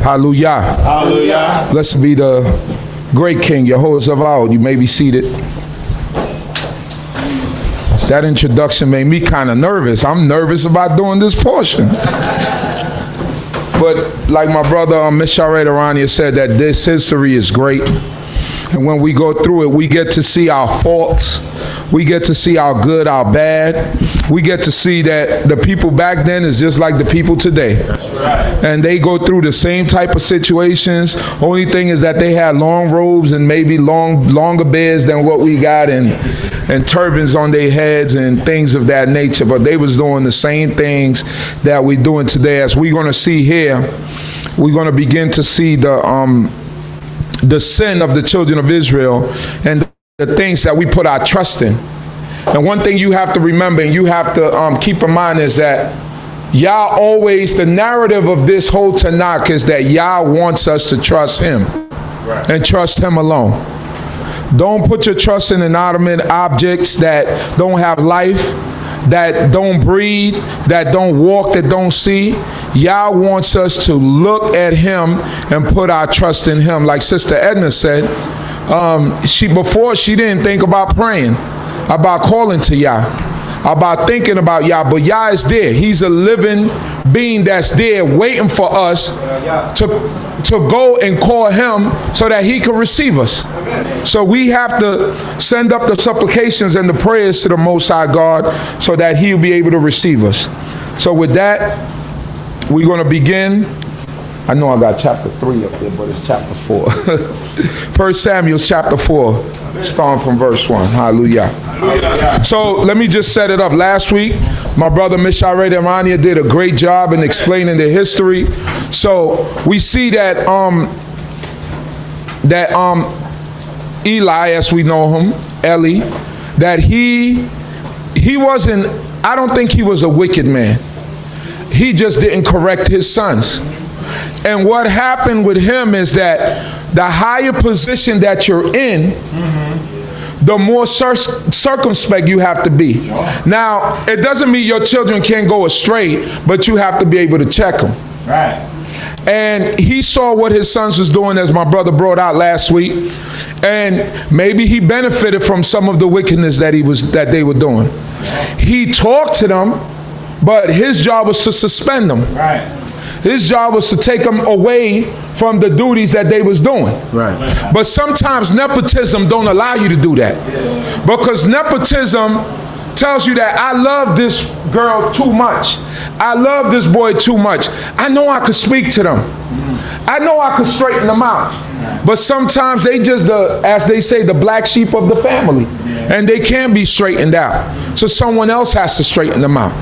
Hallelujah. Hallelujah. Blessed be the great King, Yehoshaphat. You may be seated. That introduction made me kind of nervous. I'm nervous about doing this portion. But like my brother Misharet Arania said, that this history is great. And when we go through it, we get to see our faults. We get to see our good, our bad. We get to see that the people back then is just like the people today. That's right. And they go through the same type of situations. Only thing is that they had long robes and maybe longer beards than what we got, and turbans on their heads and things of that nature. But they was doing the same things that we're doing today. As we're going to see here, we're going to begin to see the sin of the children of Israel and the things that we put our trust in. And one thing you have to remember and you have to keep in mind is that Yah always, the narrative of this whole Tanakh is that Yah wants us to trust him and trust him alone. Don't put your trust in inanimate objects that don't have life, that don't breathe, that don't walk, that don't see. Yah wants us to look at him and put our trust in him. Like Sister Edna said, before she didn't think about praying, about calling to Yah, about thinking about Yah, but Yah is there. He's a living being that's there waiting for us to go and call him so that he can receive us. So we have to send up the supplications and the prayers to the Most High God so that he'll be able to receive us. So with that, we're going to begin. I know I got chapter 3 up there, but it's chapter 4. 1Samuel chapter 4, starting from verse 1. Hallelujah. So let me just set it up. Last week, my brother Misharet Arania did a great job in explaining the history. So we see that Eli, as we know him, Eli, that he wasn't, I don't think he was a wicked man. He just didn't correct his sons. And what happened with him is that the higher position that you're in, the more circumspect you have to be. Now, it doesn't mean your children can't go astray, but you have to be able to check them. Right. And he saw what his sons was doing, as my brother brought out last week, and maybe he benefited from some of the wickedness that they were doing. He talked to them, but his job was to suspend them. Right. His job was to take them away from the duties that they was doing. Right. But sometimes nepotism don't allow you to do that. Because nepotism tells you that I love this girl too much. I love this boy too much. I know I could speak to them. I know I could straighten them out. But sometimes they just, as they say, the black sheep of the family. And they can't be straightened out. So someone else has to straighten them out.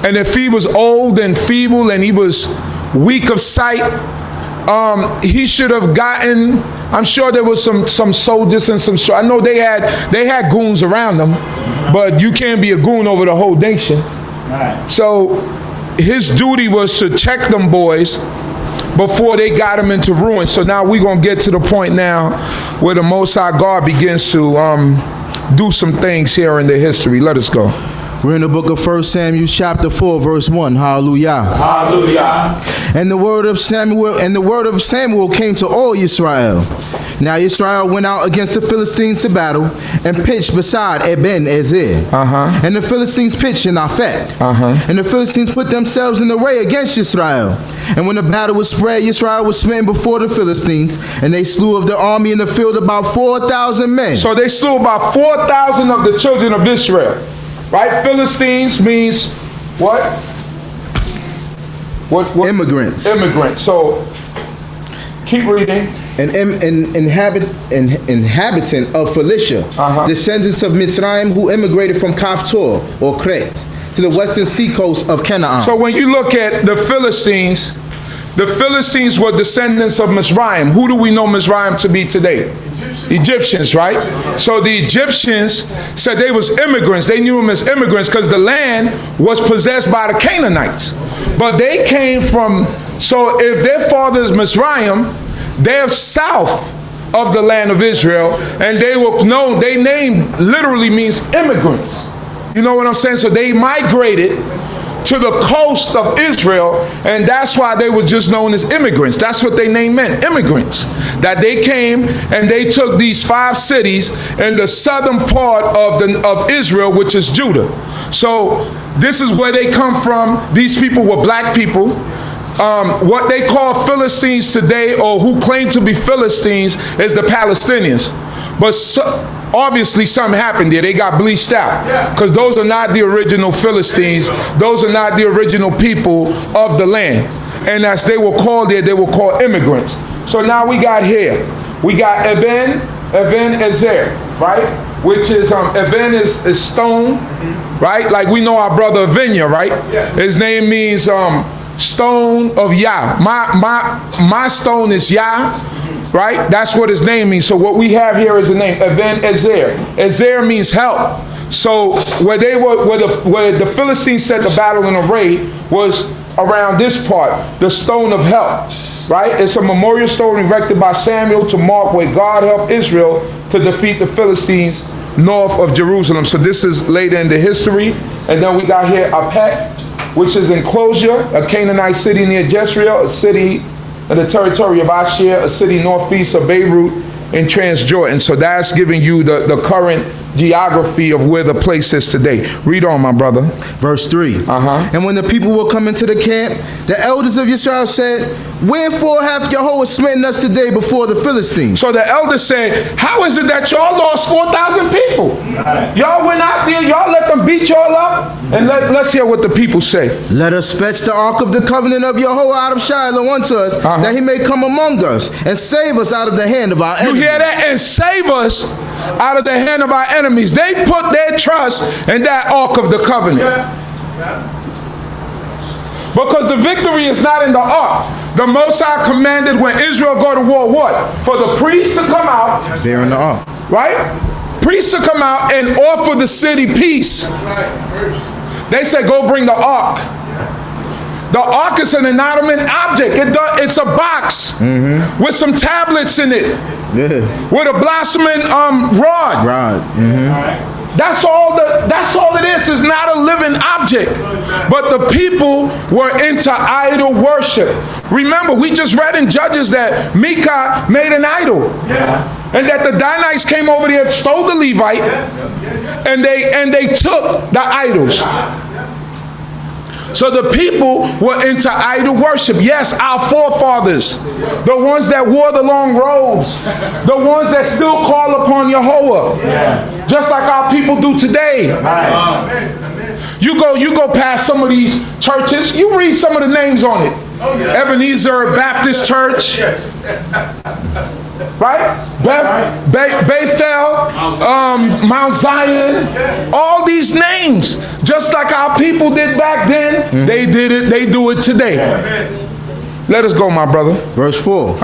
And if he was old and feeble and he was weak of sight, he should have gotten, I'm sure there was some soldiers and some, I know they had goons around them, but you can't be a goon over the whole nation. Right. So his duty was to check them boys before they got him into ruin. So now we're going to get to the point now where the Most High God begins to do some things here in the history. Let us go. We're in the book of 1Samuel chapter 4, verse 1. Hallelujah. Hallelujah. And the word of Samuel came to all Yisrael. Now Yisrael went out against the Philistines to battle and pitched beside Eben-ezer. And the Philistines pitched in Aphek. And the Philistines put themselves in array against Yisrael. And when the battle was spread, Yisrael was smitten before the Philistines, and they slew of the army in the field about 4,000 men. So they slew about 4,000 of the children of Israel. Right? Philistines means what? What? Immigrants. Immigrants. So keep reading. An inhabitant of Philistia, descendants of Mitzrayim who immigrated from Kaftor or Crete to the western seacoast of Canaan. So when you look at the Philistines were descendants of Mizraim. Who do we know Mizraim to be today? Egyptians, right? So the Egyptians said they was immigrants. They knew them as immigrants because the land was possessed by the Canaanites. But they came from, so if their father is Mizraim, they're south of the land of Israel, and they were known, their name literally means immigrants. You know what I'm saying? So they migrated to the coast of Israel, and that's why they were just known as immigrants. That's what their name meant, immigrants. That they came and they took these 5 cities in the southern part of Israel, which is Judah. So this is where they come from. These people were black people. What they call Philistines today, or who claim to be Philistines, is the Palestinians. But obviously something happened there. They got bleached out, because those are not the original Philistines. Those are not the original people of the land. And as they were called there, they were called immigrants. So now we got here, we got Eben Ezer, right? Which is, Eben is stone, right? Like we know our brother Vinya, right? His name means stone of Yah. My stone is Yah, right? That's what his name means. So what we have here is the name Eben Ezer. Ezer means help. So where the Philistines set the battle in array was around this part, the stone of help, right? It's a memorial stone erected by Samuel to mark where God helped Israel to defeat the Philistines north of Jerusalem. So this is later in the history. And then we got here Apek, which is enclosure, a Canaanite city near Jezreel, a city in the territory of Asher, a city northeast of Beirut in Transjordan. So that's giving you the current geography of where the place is today. Read on, my brother. Verse 3. And when the people were coming to the camp, the elders of Yisrael said, wherefore hath Jehovah smitten us today before the Philistines? So the elders said, how is it that y'all lost 4,000 people? Y'all went out there, y'all let them beat y'all up? And let's hear what the people say. Let us fetch the ark of the covenant of Jehovah out of Shiloh unto us, that he may come among us and save us out of the hand of our enemies. You hear that? And save us out of the hand of our enemies. They put their trust in that ark of the covenant. Because the victory is not in the ark. The Most High commanded when Israel go to war, what? For the priests to come out. Bearing the ark. Right? Priests to come out and offer the city peace. They said, go bring the ark. The ark is an inanimate object. It's a box with some tablets in it. With a blossoming rod. That's all it is. It's not a living object. But the people were into idol worship. Remember, we just read in Judges that Micah made an idol. And that the Danites came over there, stole the Levite, and they took the idols. So the people were into idol worship. Yes, our forefathers, the ones that wore the long robes, the ones that still call upon Yahweh, just like our people do today. You go past some of these churches, you read some of the names on it. Ebenezer Baptist Church, right? Bethel, Mount Zion, all these names, just like our people did back then, they did it, they do it today. Let us go, my brother. Verse 4.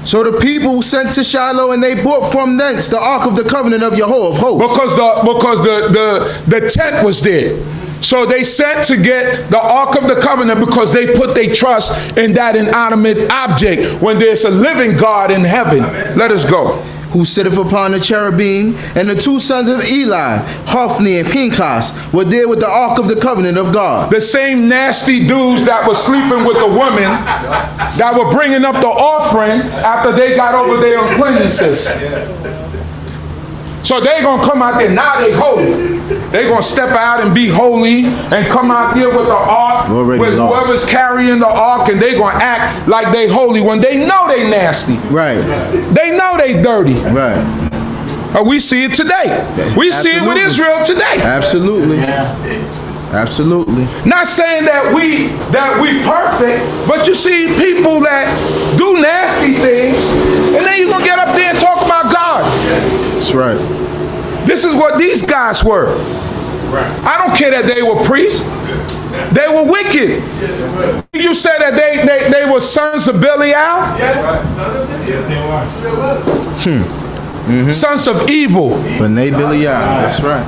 So the people sent to Shiloh, and they brought from thence the ark of the covenant of Jehovah of hosts. Because the tent was there. So they sent to get the ark of the covenant because they put their trust in that inanimate object when there's a living God in heaven. Let us go. Who sitteth upon the cherubim, and the 2 sons of Eli, Hophni and Pinchas, were there with the ark of the covenant of God. The same nasty dudes that were sleeping with the women that were bringing up the offering after they got over their uncleannesses. So they're going to come out there, now they holy. They're going to step out and be holy and come out there with the ark, with whoever's carrying the ark, and they're going to act like they holy when they know they nasty. Right. They know they dirty. Right. We see it today. We see it with Israel today. Absolutely. Absolutely. Not saying that we perfect, but you see people that do nasty things, and then you're going to get up there and talk about God. That's right. This is what these guys were. I don't care that they were priests. They were wicked. You said that they were sons of Belial? Sons of evil. B'nai Belial. That's right.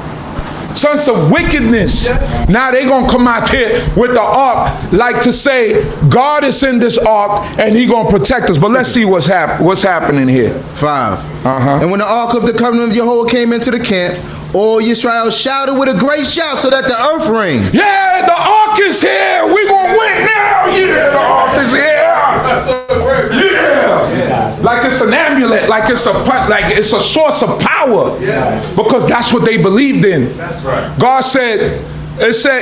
Sons of wickedness. Now they're going to come out here with the ark like to say, God is in this ark and He's going to protect us. But let's see what's happening here. 5. And when the ark of the covenant of Jehovah came into the camp, all Yisrael shouted with a great shout so that the earth rang. Yeah, the ark is here. We gonna win now. Yeah, the ark is here. Yeah. Like it's an amulet, like it's a source of power. Yeah. Because that's what they believed in. That's right. God said,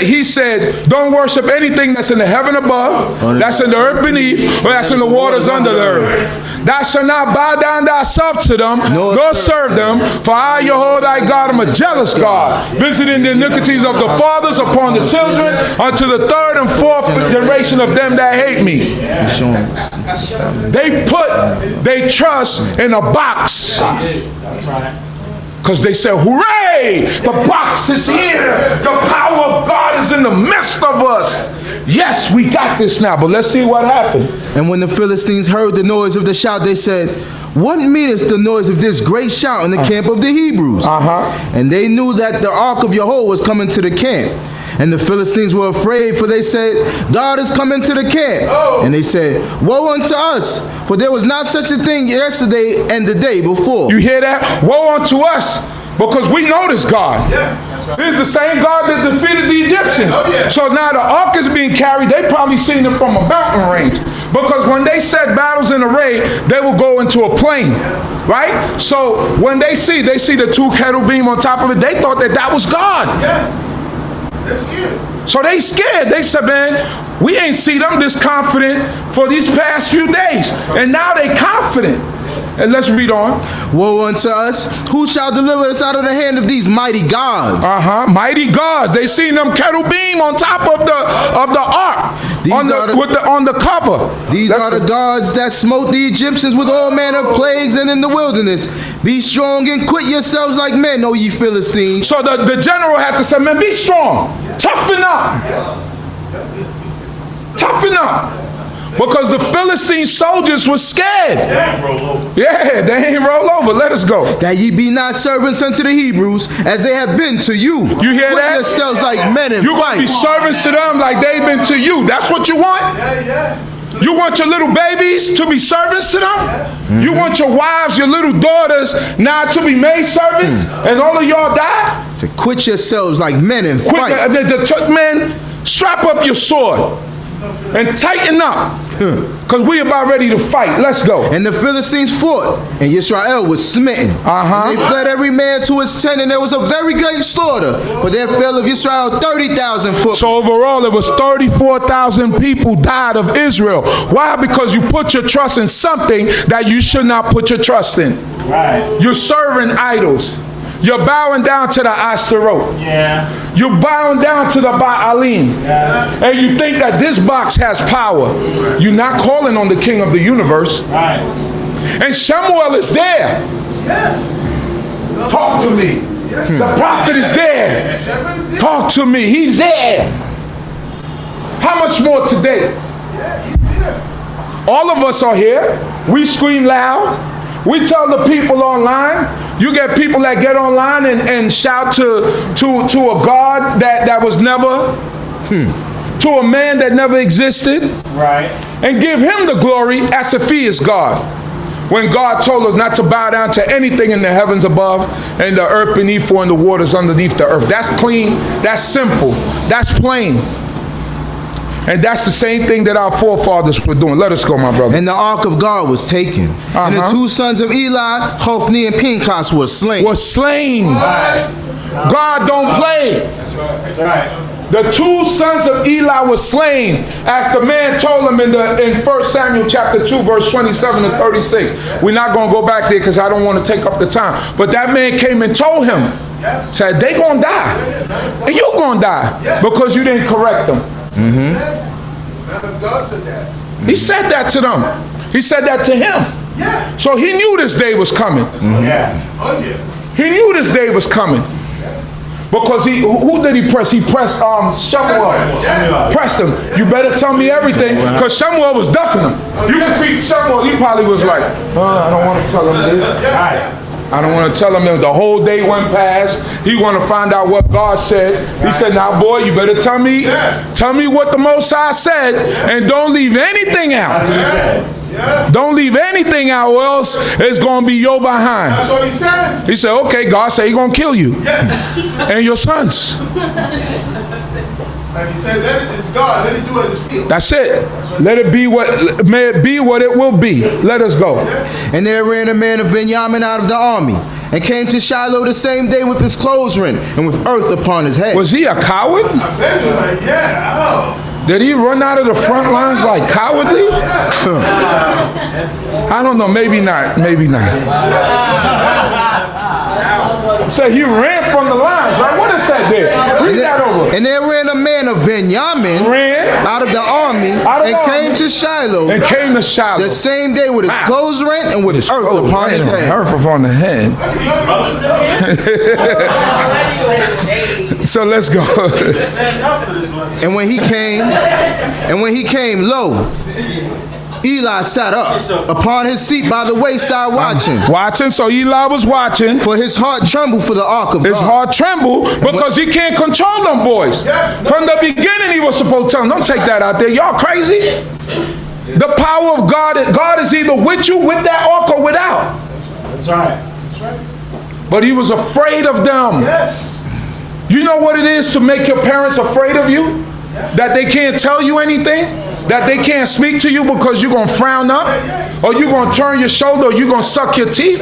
he said, don't worship anything that's in the heaven above, that's in the earth beneath, or that's in the waters under the earth. Thou shalt not bow down thyself to them, nor serve them, for I, Yahweh thy God, am a jealous God, visiting the iniquities of the fathers upon the children, unto the third and fourth generation of them that hate me. They put their trust in a box. That's right. Because they said, hooray, the box is here. The power of God is in the midst of us. Yes, we got this now, but let's see what happened. And when the Philistines heard the noise of the shout, they said, what meaneth the noise of this great shout in the camp of the Hebrews? And they knew that the ark of Yahweh was coming to the camp. And the Philistines were afraid, for they said, God is coming to the camp. And they said, woe unto us, for there was not such a thing yesterday and the day before. You hear that? Woe unto us, because we know this God. This is the same God that defeated the Egyptians. So now the ark is being carried. They probably seen it from a mountain range. Because when they set battles in array, they will go into a plain. Right? So when they see the two cherubim on top of it, they thought that was God. They're scared. So they scared. They said, man, we ain't see them this confident for these past few days. And now they confident. And let's read on. Woe unto us, who shall deliver us out of the hand of these mighty gods? Mighty gods. They seen them cherubim on top of the ark, on the cover. These are the gods that smote the Egyptians with all manner of plagues and in the wilderness. Be strong and quit yourselves like men, O ye Philistines. So the general had to say, man, be strong. Toughen up. Toughen up. Because the Philistine soldiers were scared. They ain't roll over. Yeah, they ain't roll over. Let us go. That ye be not servants unto the Hebrews, as they have been to you. You hear Quit that? yourselves like men and You're going to be servants to them like they've been to you. That's what you want? You want your little babies to be servants to them? You want your wives, your little daughters now to be made servants? And all of y'all die? So quit yourselves like men and fight. Man, strap up your sword and tighten up, because we about ready to fight. Let's go. And the Philistines fought, and Yisrael was smitten. And they fled every man to his tent, and there was a very great slaughter. For there fell of Israel 30,000 foot. So overall, it was 34,000 people died of Israel. Why? Because you put your trust in something that you should not put your trust in. Right. You're serving idols. You're bowing down to the Ashtaroth. Yeah. You're bowing down to the Baalim. Yeah. And you think that this box has power. You're not calling on the King of the universe. Right. And Samuel is there. Yes. Talk to me. The prophet is there. Talk to me. He's there. How much more today? Yeah, he's there. All of us are here. We scream loud. We tell the people online. You get people that get online and shout to a God that was never, to a man that never existed. Right. And give him the glory as if he is God. When God told us not to bow down to anything in the heavens above and the earth beneath or in the waters underneath the earth. That's clean. That's simple. That's plain. And that's the same thing that our forefathers were doing. Let us go, my brother. And the ark of God was taken. And the two sons of Eli, Hophni and Pinchas, were slain. God don't play. That's right. The two sons of Eli were slain, as the man told them in 1Samuel chapter 2, verse 27 and 36. We're not going to go back there because I don't want to take up the time. But that man came and told him, said, they going to die. And you going to die because you didn't correct them. God said that. He said that to them. He said that to him. Yeah. So he knew this day was coming. Yeah. Oh yeah. He knew this day was coming. Because who did he press? He pressed Samuel. Pressed him. You better tell me everything, because Samuel was ducking him. You can see Samuel, he probably was like, I don't want to tell him this. Right. I don't want to tell him that the whole day went past. He want to find out what God said. He said, now boy, you better tell me what the Most High said, and don't leave anything out. That's what he said. Yeah. Don't leave anything out, or else it's going to be your behind. That's what he said. He said, okay, God said he's going to kill you. Yes. And your sons. Like he said, it's God. Let it do as it feels. That's it. Let it be may it be what it will be. Let us go. And there ran a man of Benjamin out of the army, and came to Shiloh the same day with his clothes rent, and with earth upon his head. Was he a coward? I bet you like, yeah, oh. Did he run out of the front lines like cowardly? I don't know. Maybe not. Maybe not. So he ran from the lines, right? What is that there? Read that over. And there ran a man of Benjamin out of the army, and came to Shiloh. And came to Shiloh the same day with his clothes rent, and with earth upon his head. Earth upon the head. So let's go. And when he came, lo, Eli sat up upon his seat by the wayside watching. So Eli was watching. For his heart trembled for the ark of God. His heart trembled because he can't control them boys. From the beginning he was supposed to tell them, don't take that out there. Y'all crazy? The power of God is either with you, with that ark, or without. That's right. That's right. But he was afraid of them. Yes. You know what it is to make your parents afraid of you? That they can't tell you anything? That they can't speak to you because you're going to frown up? Or you're going to turn your shoulder, or you're going to suck your teeth?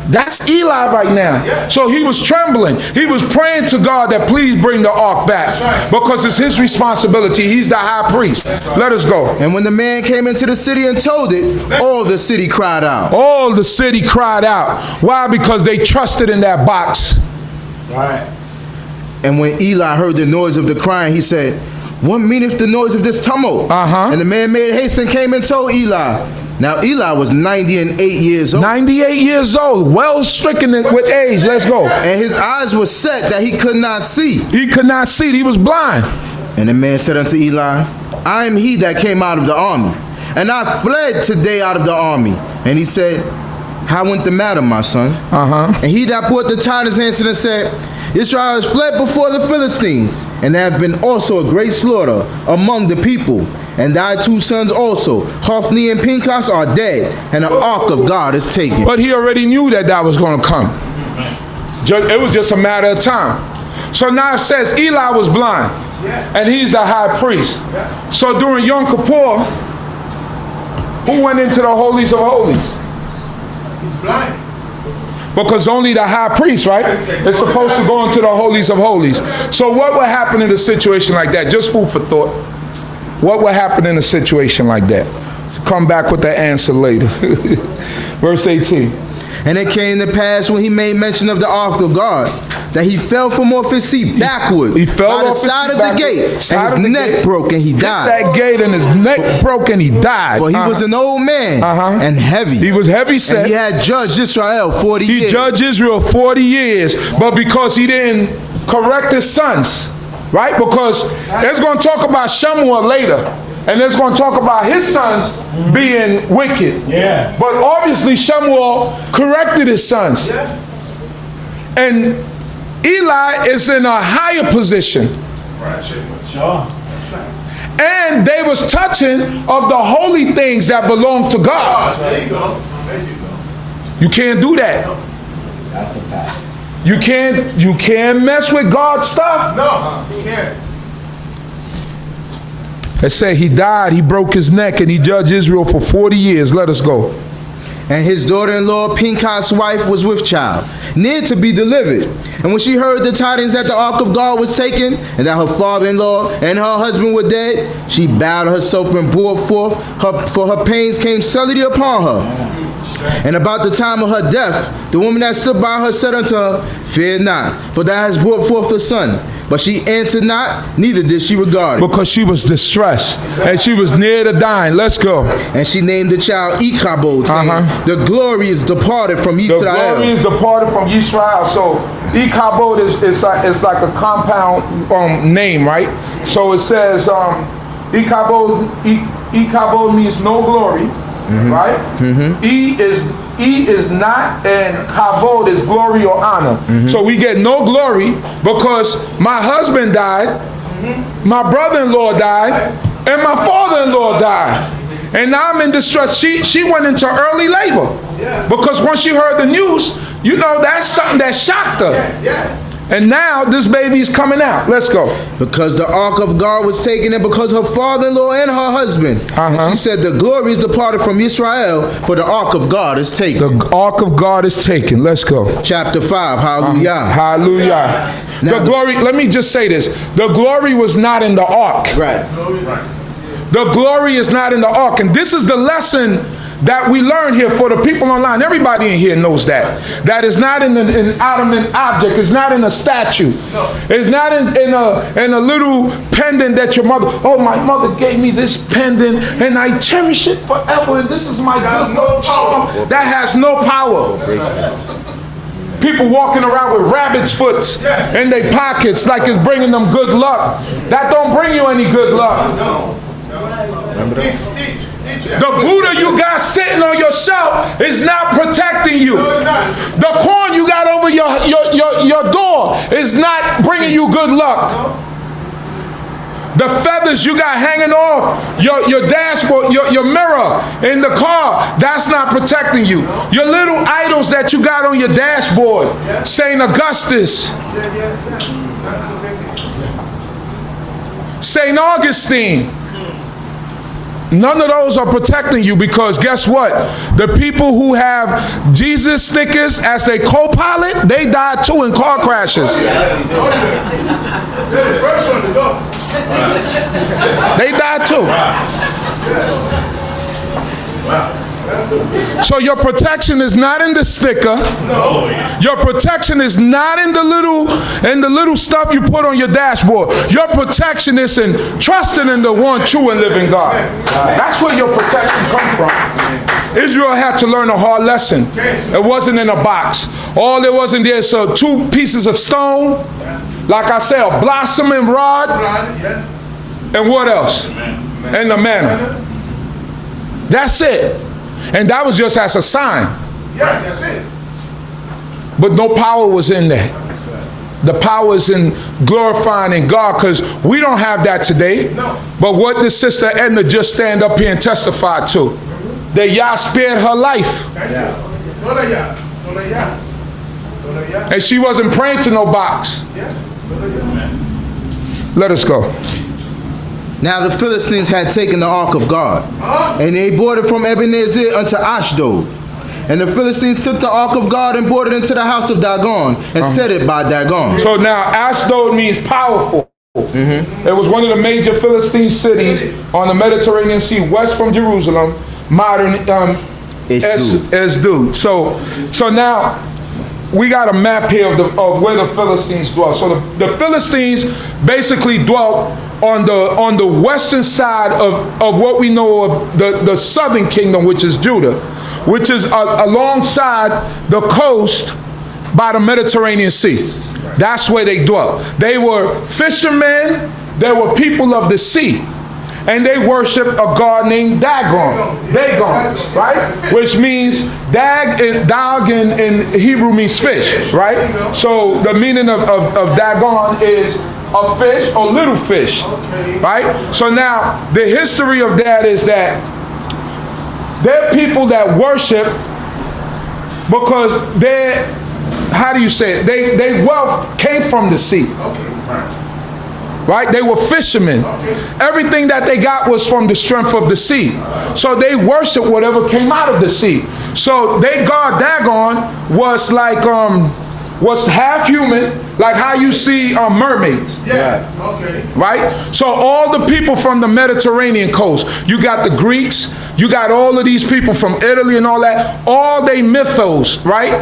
That's Eli right now. So he was trembling. He was praying to God that please bring the ark back. Because it's his responsibility. He's the high priest. Let us go. And when the man came into the city and told it, all the city cried out. All the city cried out. Why? Because they trusted in that box. Right. And when Eli heard the noise of the crying, he said, what meaneth the noise of this tumult? And the man made haste and came and told Eli. Now Eli was 98 years old. 98 years old, well stricken with age. Let's go. And his eyes were set that he could not see. He could not see. He was blind. And the man said unto Eli, I am he that came out of the army, and I fled today out of the army. And he said, how went the matter, my son? And he that brought the tidings answered and said, Israel has fled before the Philistines, and there have been also a great slaughter among the people. And thy 2 sons also, Hophni and Pinchas, are dead, and the ark of God is taken. But he already knew that that was going to come. It was just a matter of time. So now it says Eli was blind, and he's the high priest. So during Yom Kippur, who went into the holies of holies? He's blind. Because only the high priest, right, is supposed to go into the holies of holies. So what would happen in a situation like that? Just food for thought. What would happen in a situation like that? Come back with the answer later. Verse 18. And it came to pass when he made mention of the ark of God, that he fell from off his seat backward. He fell by the side of the gate, and his neck broke, and he died. That gate, and his neck broke, and he died. For he was an old man and heavy. He was heavy set. And he had judged Israel 40 years. He judged Israel 40 years, but because he didn't correct his sons, right? Because it's going to talk about Shemuel later. And it's going to talk about his sons being wicked. But obviously Shemuel corrected his sons. And Eli is in a higher position. And they was touching of the holy things that belong to God. There you go. There you go. You can't do that. That's a fact. You can't mess with God's stuff. No, you can't. They say he died, he broke his neck, and he judged Israel for 40 years. Let us go. And his daughter-in-law, Pinchas' wife, was with child, near to be delivered. And when she heard the tidings that the ark of God was taken, and that her father-in-law and her husband were dead, she bowed herself and brought forth, for her pains came suddenly upon her. And about the time of her death, the woman that stood by her said unto her, fear not, for thou hast brought forth a son. But she answered not, neither did she regard it. Because she was distressed, and she was near to dying. Let's go. And she named the child Ichabod, saying, the glory is departed from Yisrael. The glory is departed from Yisrael. So Ichabod is like a compound name, right? So it says Ichabod means no glory. right? E is not, and kavod is glory or honor. So we get no glory because my husband died, my brother-in-law died, and my father-in-law died. And now I'm in distress. She went into early labor because once she heard the news, you know, that's something that shocked her. And now this baby's coming out. Let's go. Because the ark of God was taken, and because her father-in-law and her husband. And she said, the glory is departed from Israel, for the ark of God is taken. The ark of God is taken. Let's go. Chapter 5. Hallelujah. Hallelujah. Now, the glory, let me just say this. The glory was not in the ark. Right. The glory is not in the ark. And this is the lesson that we learn here for the people online. Everybody in here knows that. That is not in an inanimate object. It's not in a statue. It's not in a little pendant that your mother, oh, my mother gave me this pendant and I cherish it forever. And this is my good power. That has no power. People walking around with rabbit's foot in their pockets like it's bringing them good luck. That don't bring you any good luck. The Buddha you got sitting on your shelf is not protecting you. The corn you got over your door is not bringing you good luck. The feathers you got hanging off your dashboard, your mirror in the car, that's not protecting you. Your little idols that you got on your dashboard, St. Augustus, St. Augustine, none of those are protecting you, because guess what? The people who have Jesus stickers as their co-pilot, they died too in car crashes. They're the first one to go. They died too. So your protection is not in the sticker. No. Your protection is not in the little stuff you put on your dashboard. Your protection is in trusting in the one true and living God. That's where your protection comes from. Israel had to learn a hard lesson. It wasn't in a box. All there was in there is 2 pieces of stone. Like I said, a blossoming rod. And what else? And the manna. That's it. And that was just as a sign. Yeah, that's it. But no power was in there. The power is in glorifying in God, because we don't have that today. No. But what did Sister Edna just stand up here and testify to? That Yah spared her life. And she wasn't praying to no box. Let us go. Now the Philistines had taken the ark of God, and they brought it from Ebenezer unto Ashdod. And the Philistines took the ark of God and brought it into the house of Dagon, and set it by Dagon. So now Ashdod means powerful. It was one of the major Philistine cities on the Mediterranean Sea, west from Jerusalem, modern Ashdod. So now we got a map here of where the Philistines dwell. So the Philistines basically dwelt on the western side of what we know of the southern kingdom, which is Judah, which is alongside the coast by the Mediterranean Sea. That's where they dwelt. They were fishermen. They were people of the sea. And they worshiped a god named Dagon, right? Which means dag in Hebrew means fish, right? So the meaning of Dagon is a fish or little fish, right? So now the history of that is that they're people that worship because how do you say it? They wealth came from the sea. Right? They were fishermen. Everything that they got was from the strength of the sea. So they worshiped whatever came out of the sea. So their god Dagon was like was half human, like how you see mermaids. Right? So all the people from the Mediterranean coast, you got the Greeks, you got all of these people from Italy and all that, all they mythos, right?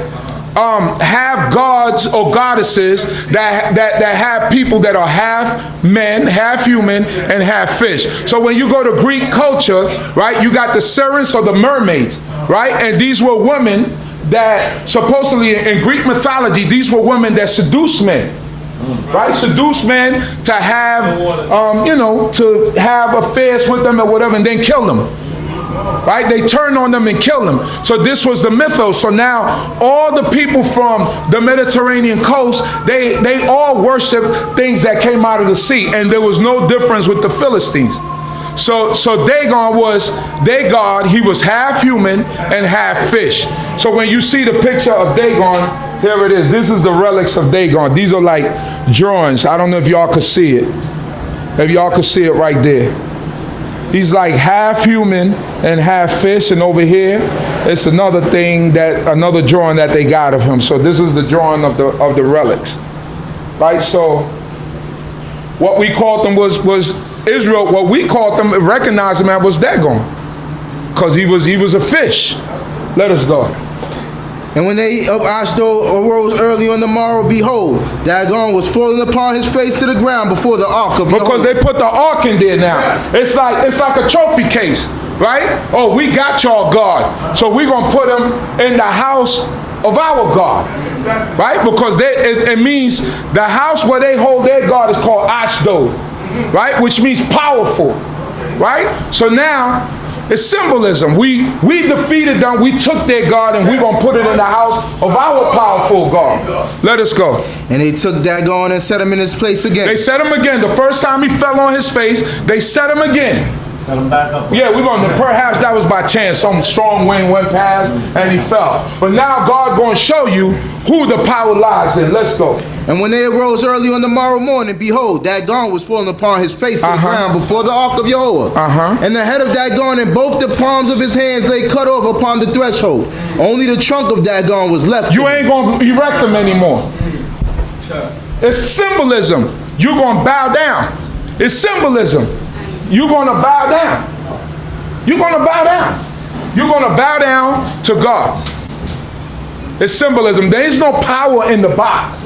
Have gods or goddesses that have people that are half men, half human, and half fish. So when you go to Greek culture, right, you got the Sirens or the mermaids, right? And these were women that supposedly in Greek mythology, these were women that seduced men. Right? Seduce men to have, to have affairs with them or whatever, and then kill them. Right? They turned on them and killed them. So this was the mythos. So now all the people from the Mediterranean coast, they all worship things that came out of the sea. And there was no difference with the Philistines. So Dagon was their god. He was half human and half fish. So when you see the picture of Dagon, here it is. This is the relics of Dagon. These are like drawings. I don't know if y'all could see it. If y'all could see it right there. He's like half human and half fish. And over here, it's another thing another drawing that they got of him. So this is the drawing of the relics. Right? So what we called them was Israel. What we called them, recognized him as, was Dagon. Because he was a fish. Let us go. And when they of Ashdod arose early on the morrow, behold, Dagon was falling upon his face to the ground before the ark of Because they put the ark in there now. It's like a trophy case, right? Oh, we got y'all God, so we're gonna put him in the house of our God, right? Because it means the house where they hold their God is called Ashdod, right? Which means powerful, right? So now, it's symbolism. We defeated them. We took their God and we're going to put it in the house of our powerful God. Let us go. And they took Dagon and set him in his place again. They set him again. The first time he fell on his face, they set him again. Set him back up. Yeah, we're going to, perhaps that was by chance. Some strong wind went past and he fell. But now God going to show you who the power lies in. Let's go. And when they arose early on the morrow morning, behold, Dagon was falling upon his face to the ground before the ark of Yahweh. And the head of Dagon and both the palms of his hands lay cut off upon the threshold. Only the trunk of Dagon was left. You ain't going to erect him anymore. It's symbolism. You're going to bow down. It's symbolism. You're going to bow down. You're going to bow down. You're going to bow down to God. It's symbolism. There is no power in the box.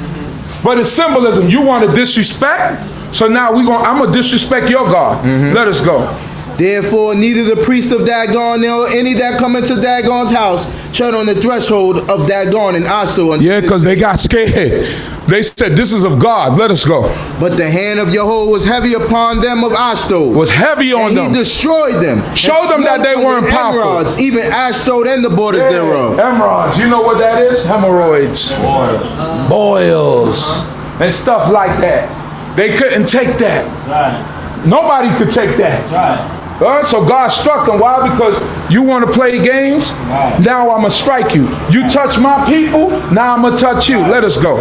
But it's symbolism. You want to disrespect? So now I'm going to disrespect your God. Let us go. Therefore, neither the priest of Dagon nor any that come into Dagon's house tread on the threshold of Dagon and Ashdod. Yeah, because they got scared. They said, this is of God. Let us go. But the hand of Yahweh was heavy upon them of Ashdod. Was heavy on them. He destroyed them. Showed them that they weren't powerful. Emeralds, even Ashdod and the borders thereof. Emeralds. You know what that is? Hemorrhoids. Boils. And stuff like that. They couldn't take that. That's right. Nobody could take that. That's right. So God struck them. Why? Because you want to play games? Right. Now I'm going to strike you. You touch my people, now I'm going to touch you. Let us go.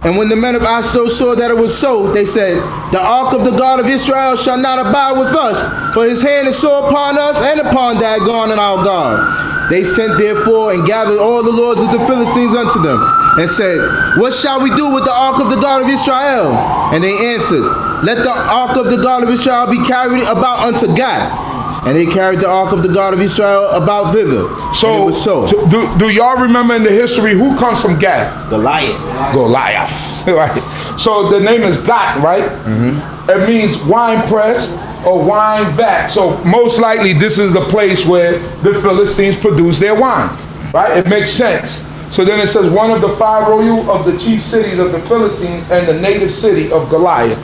And when the men of Ashdod saw that it was so, they said, the ark of the God of Israel shall not abide with us, for his hand is so upon us and upon Dagon and our God. They sent therefore and gathered all the lords of the Philistines unto them, and said, what shall we do with the ark of the God of Israel? And they answered, let the ark of the God of Israel be carried about unto Gath. And they carried the ark of the God of Israel about thither. So, and it was so. Do y'all remember in the history who comes from Gath? Goliath. Right. So the name is Gath, right? It means wine press or wine vat. So most likely this is the place where the Philistines produce their wine. Right? It makes sense. So then it says one of the 5 royal of the chief cities of the Philistines and the native city of Goliath.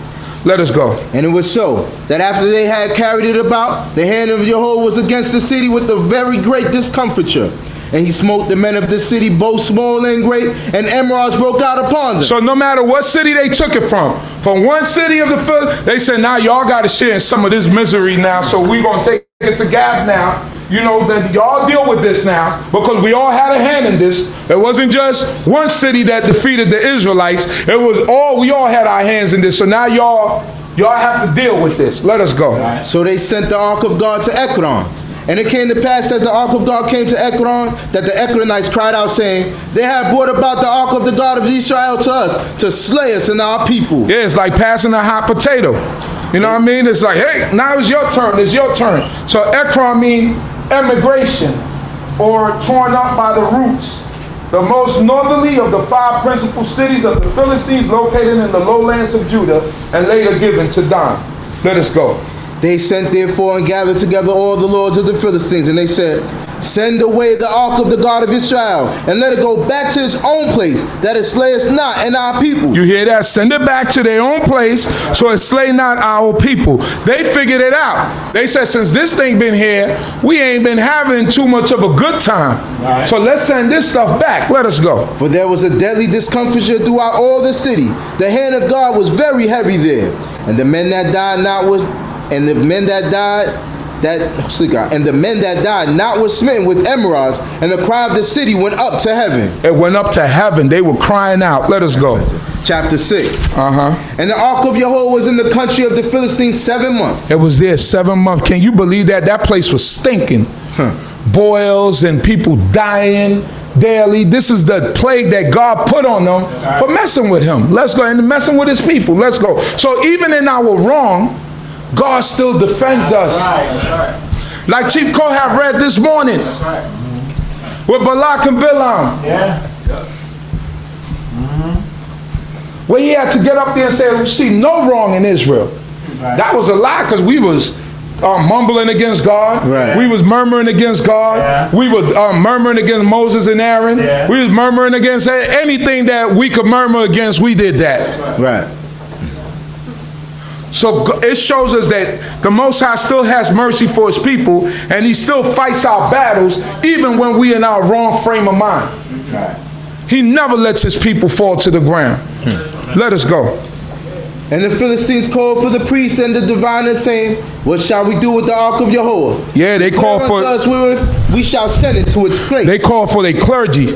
Let us go. And it was so, that after they had carried it about, the hand of Jehovah was against the city with a very great discomfiture. And he smote the men of the city, both small and great, and emeralds broke out upon them. So no matter what city they took it from one city of the Philistines, they said, now y'all got to share in some of this misery now, so we're going to take it to Gath now. You know, then y'all deal with this now, because we all had a hand in this. It wasn't just one city that defeated the Israelites. It was we all had our hands in this. So now y'all have to deal with this. Let us go. So they sent the ark of God to Ekron. And it came to pass as the ark of God came to Ekron, that the Ekronites cried out, saying, they have brought about the ark of the God of Israel to us, to slay us and our people. Yeah, it's like passing a hot potato. You know what I mean? It's like, hey, now it's your turn. It's your turn. So Ekron means emigration, or torn up by the roots. The most northerly of the 5 principal cities of the Philistines, located in the lowlands of Judah, and later given to Dan. Let us go. They sent therefore and gathered together all the lords of the Philistines, and they said, Send away the ark of the God of Israel, and let it go back to its own place, that it slay us not and our people. You hear that? Send it back to their own place, so it slay not our people. They figured it out. They said, since this thing been here, we ain't been having too much of a good time. Right. So let's send this stuff back. Let us go. For there was a deadly discomfiture throughout all the city. The hand of God was very heavy there, and the men that died not was, and the men that died. And the men that died not were smitten with emerods, and the cry of the city went up to heaven. It went up to heaven. They were crying out. Let us go. Chapter 6. And the ark of Yahweh was in the country of the Philistines 7 months. It was there 7 months. Can you believe that? That place was stinking. Boils and people dying daily. This is the plague that God put on them for messing with him. Let's go. And messing with his people. Let's go. So even in our wrong, God still defends us. Like Chief Kohath read this morning with Balak and Bilam. Where he had to get up there and say, we see no wrong in Israel. That was a lie, because we was mumbling against God. We was murmuring against God. We were murmuring against Moses and Aaron. We was murmuring against anything that we could murmur against. We did that. So it shows us that the Most High still has mercy for his people, and he still fights our battles even when we in our wrong frame of mind. He never lets his people fall to the ground. Let us go. And the Philistines called for the priests and the diviners, saying, what shall we do with the ark of Yahweh? Yeah, they called for us wherewith we shall send it to its place. They called for their clergy.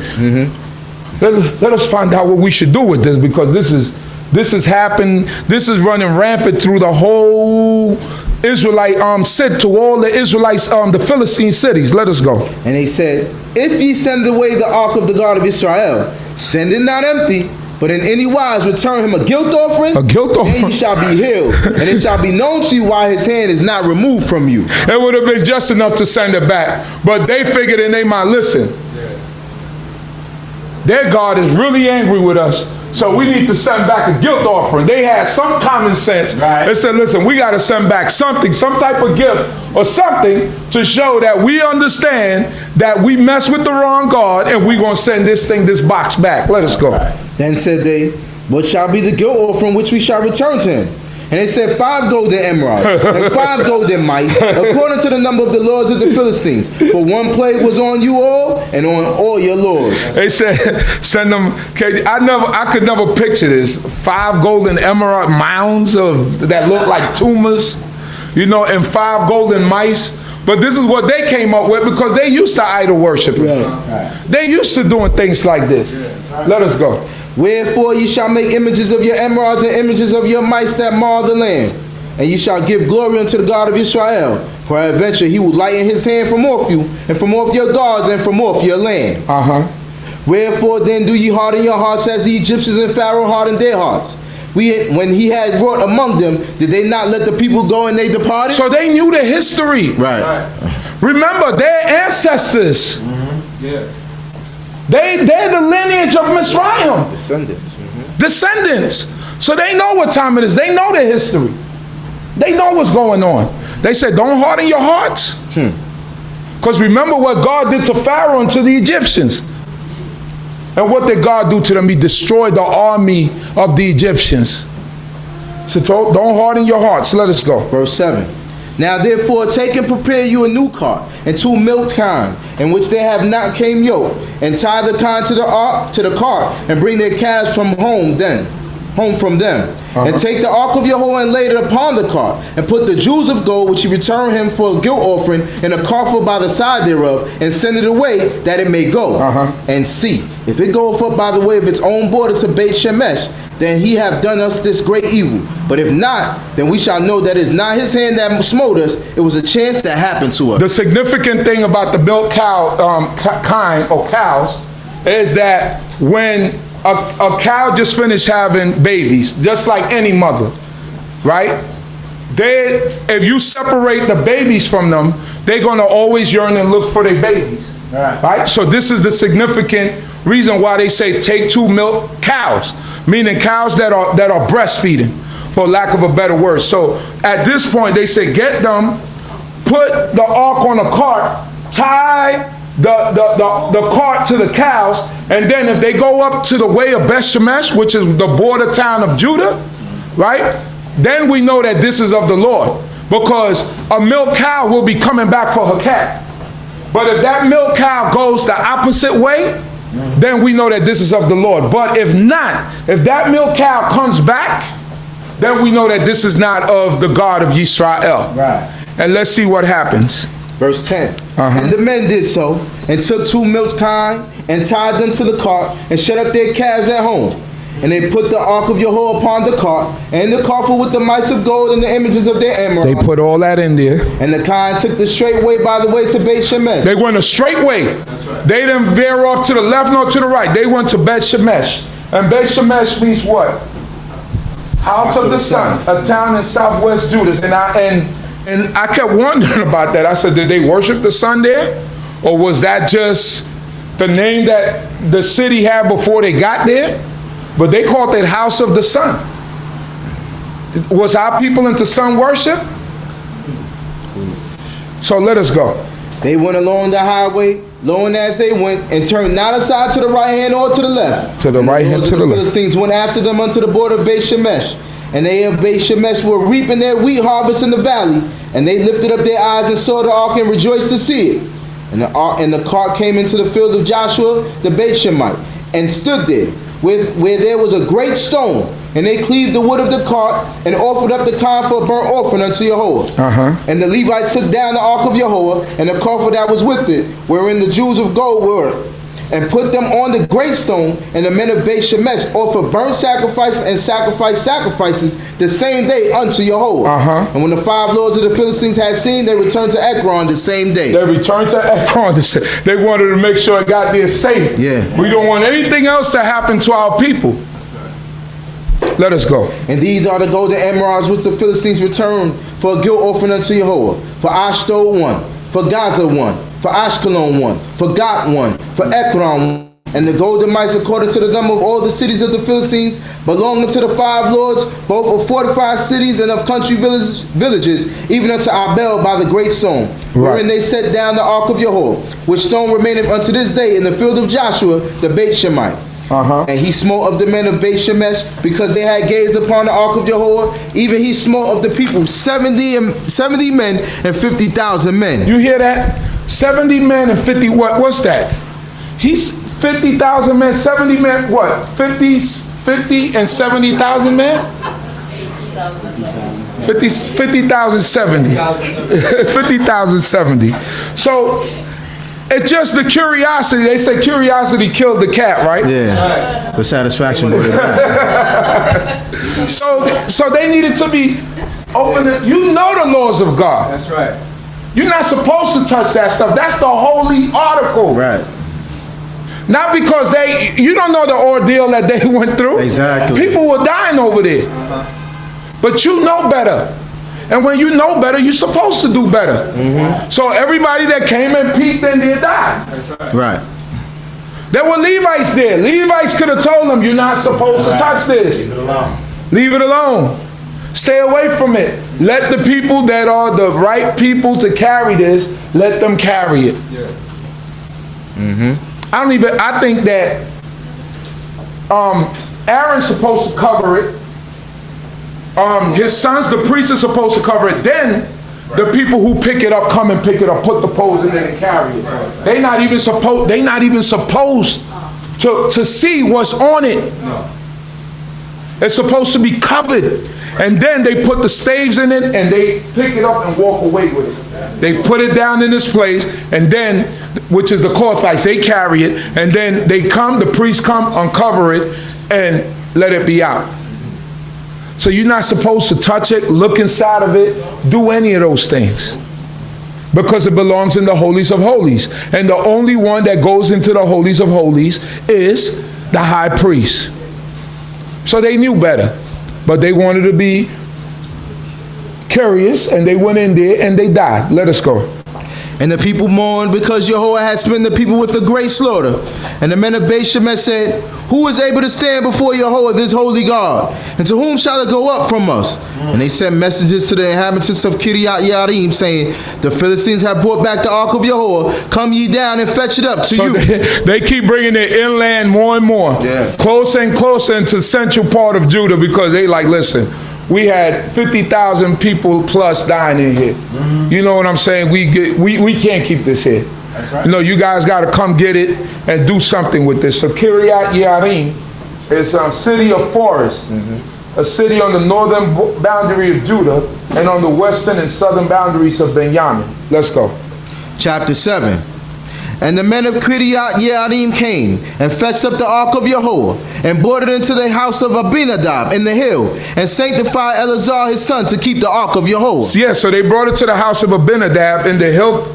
Let us find out what we should do with this, because this is happening. This is running rampant through the whole Israelite city, to all the Israelites, the Philistine cities. Let us go. And they said, if ye send away the ark of the God of Israel, send it not empty, but in any wise return him a guilt offering. A guilt offering. And he shall be healed, and it shall be known to you why his hand is not removed from you. It would have been just enough to send it back, but they figured in their mind, listen, their God is really angry with us, so we need to send back a guilt offering. They had some common sense. They said, listen, we got to send back something, some type of gift or something to show that we understand that we mess with the wrong God, and we're going to send this box back. Let us go. Then said they, what shall be the guilt offering which we shall return to him? And they said, 5 golden emeralds, and 5 golden mice, according to the number of the lords of the Philistines. For one plague was on you all, and on all your lords. They said, send them. I could never picture this. 5 golden emerald mounds that look like tumors, you know, and 5 golden mice. But this is what they came up with, because they used to idol worship. They used to doing things like this. Let us go. Wherefore ye shall make images of your emeralds and images of your mice that mar the land. And ye shall give glory unto the God of Israel. Peradventure he will lighten his hand from off you, and from off your gods, and from off your land. Wherefore then do ye harden your hearts as the Egyptians and Pharaoh hardened their hearts? When he had wrought among them, did they not let the people go and they departed? So they knew the history. Remember, their ancestors. They're the lineage of Mizraim. Descendants. So they know what time it is. They know the history. They know what's going on. They said, don't harden your hearts. Because remember what God did to Pharaoh and to the Egyptians. And what did God do to them? He destroyed the army of the Egyptians. So don't harden your hearts. Let us go. Verse 7. Now therefore take and prepare you a new cart, and 2 milked kine, in which they have not came yoke, and tie the kine to the cart, and bring their calves from home from them. And take the ark of Yahweh and lay it upon the cart, and put the jewels of gold which ye return him for a guilt offering in a coffer by the side thereof, and send it away that it may go. And see, if it goeth up by the way of its own border to Beit Shemesh, then he have done us this great evil. But if not, then we shall know that it is not his hand that smote us. It was a chance that happened to us. The significant thing about the milk kind or cows is that when a cow just finished having babies, just like any mother, right? If you separate the babies from them, they're going to always yearn and look for their babies, right? So this is the significant reason why they say take 2 milk cows, meaning cows that are breastfeeding, for lack of a better word. So at this point they say get them, put the ark on a cart, tie the cart to the cows, and then if they go up to the way of Beth Shemesh, which is the border town of Judah, right? Then we know that this is of the Lord, because a milk cow will be coming back for her calf. But if that milk cow goes the opposite way, then we know that this is of the Lord. But if not, if that milk cow comes back, then we know that this is not of the God of Yisrael. Right. And let's see what happens. Verse 10. And the men did so, and took 2 milch kine, and tied them to the cart, and shut up their calves at home. And they put the ark of Yahweh upon the cart, and the coffer with the mice of gold and the images of their emerald. They put all that in there. And the kine took the straight way by the way to Beth Shemesh. They went a straight way. That's right. They didn't veer off to the left nor to the right. They went to Beth Shemesh. And Beth Shemesh means what? House of the sun, a town in southwest Judah. And I kept wondering about that. I said, did they worship the sun there? Or was that just the name that the city had before they got there? But they called it House of the Sun. Was our people into sun worship? So let us go. They went along the highway, lowing as they went, and turned not aside to the right hand or to the left. To the right hand, to the left. The Philistines went after them unto the border of Beth Shemesh. And they of Beth Shemesh were reaping their wheat harvest in the valley. And they lifted up their eyes and saw the ark and rejoiced to see it. And the cart came into the field of Joshua the Beth Shemite, and stood there, where there was a great stone. And they cleaved the wood of the cart, and offered up the kine for a burnt offering unto Yahweh. And the Levites took down the ark of Yahweh, and the coffer that was with it, wherein the jewels of gold were, and put them on the great stone. And the men of Beth Shemesh offered burnt sacrifices and sacrifices the same day unto Yahweh. And when the 5 lords of the Philistines had seen, they returned to Ekron the same day. They returned to Ekron. They wanted to make sure it got there safe. Yeah. We don't want anything else to happen to our people. Let us go. And these are the golden emeralds which the Philistines returned for a guilt offering unto Yahweh. For Ashdod 1, for Gaza 1, for Ashkelon 1, for Gat 1, for Ekron 1. And the golden mice according to the number of all the cities of the Philistines, belonging to the 5 lords, both of fortified cities and of country villages, even unto Abel by the great stone, wherein they set down the ark of Yahweh, which stone remaineth unto this day in the field of Joshua the Beth Shemite. And he smote of the men of Beth Shemesh, because they had gazed upon the ark of Yahweh. Even he smote of the people 70 men and 50,000 men. You hear that? 70 men and 50. What's that? He's 50,000 men, 70 men. What? 50 and 70,000 men. 50,000 70. 50,000 70. So. It's just the curiosity. They say curiosity killed the cat, right? Yeah. The satisfaction with it. So they needed to be open. You know the laws of God. That's right. You're not supposed to touch that stuff. That's the holy article. Right. Not because you don't know the ordeal that they went through. Exactly. People were dying over there. But you know better. And when you know better, you're supposed to do better. So everybody that came and peeked in there died. Right. There were Levites there. Levites could have told them, you're not supposed to touch this. Leave it alone. Leave it alone. Stay away from it. Let the people that are the right people to carry this, let them carry it. I think that Aaron's supposed to cover it. His sons, the priests, are supposed to cover it. Then the people who pick it up come and pick it up, put the poles in it and carry it. They're not even supposed to see what's on it. It's supposed to be covered. And then they put the staves in it and they pick it up and walk away with it. They put it down in this place, and then, which is the Kohathites, they carry it, and then they come, the priests come, uncover it, and let it be out. So you're not supposed to touch it, look inside of it, do any of those things. Because it belongs in the holies of holies. And the only one that goes into the holies of holies is the high priest. So they knew better. But they wanted to be curious, and they went in there and they died. Let us go. And the people mourned because Jehovah had smitten the people with a great slaughter. And the men of Beth-shemesh said, who is able to stand before Jehovah, this holy God? And to whom shall it go up from us? And they sent messages to the inhabitants of Kiriath Yearim, saying, the Philistines have brought back the ark of Jehovah. Come ye down and fetch it up to you. They keep bringing it inland more and more. Yeah. Closer and closer into the central part of Judah, because they like, listen, we had 50,000 people plus dying in here. You know what I'm saying? We can't keep this here. That's right. You know, you guys got to come get it and do something with this. So Kiriath Yearim is a city of forest, a city on the northern boundary of Judah and on the western and southern boundaries of Benjamin. Let's go. Chapter 7. And the men of Kiriath Yearim came and fetched up the ark of Jehovah and brought it into the house of Abinadab in the hill and sanctified Eleazar his son to keep the ark of Jehovah. Yeah, so they brought it to the house of Abinadab in the hill,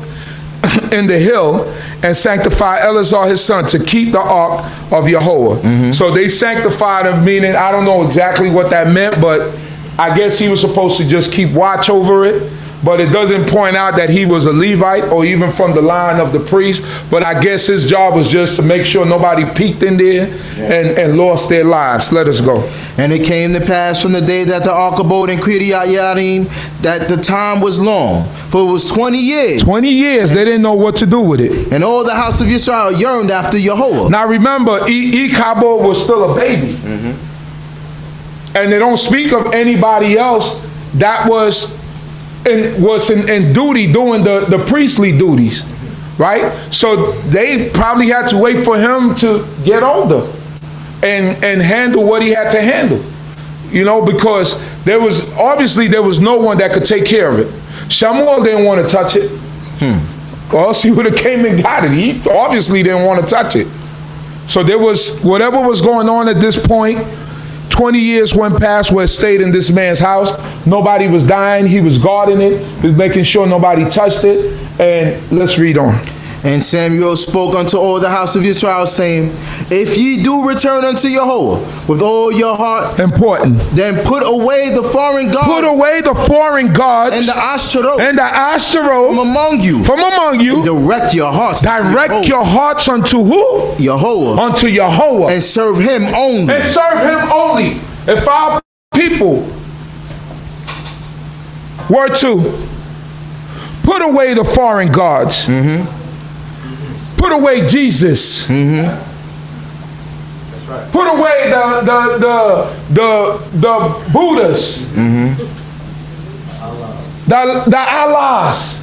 and sanctified Eleazar his son to keep the ark of Jehovah. So they sanctified him, meaning I don't know exactly what that meant, but I guess he was supposed to just keep watch over it. But it doesn't point out that he was a Levite or even from the line of the priest. But I guess his job was just to make sure nobody peeked in there and lost their lives. Let us go. And it came to pass from the day that the ark abode in Kiriath Yearim that the time was long, for it was 20 years. 20 years, they didn't know what to do with it. And all the house of Israel yearned after Jehovah. Now remember, Ichabod was still a baby. And they don't speak of anybody else that was in duty doing the priestly duties, right? So they probably had to wait for him to get older and handle what he had to handle, you know, because there was no one that could take care of it. Samuel didn't want to touch it, or else he would have came and got it. He obviously didn't want to touch it. So there was whatever was going on at this point. 20 years went past where it stayed in this man's house. Nobody was dying. He was guarding it. He was making sure nobody touched it. And let's read on. And Samuel spoke unto all the house of Israel, saying, if ye do return unto Jehovah with all your heart, important, then put away the foreign gods. Put away the foreign gods and the Ashtaroth. And the Ashtaroth from among you. From among you. And direct your hearts. Direct your hearts unto who? Jehovah. Unto Jehovah. And serve him only. And serve him only. If our people were to put away the foreign gods, put away Jesus, put away the Buddhas, the Allahs,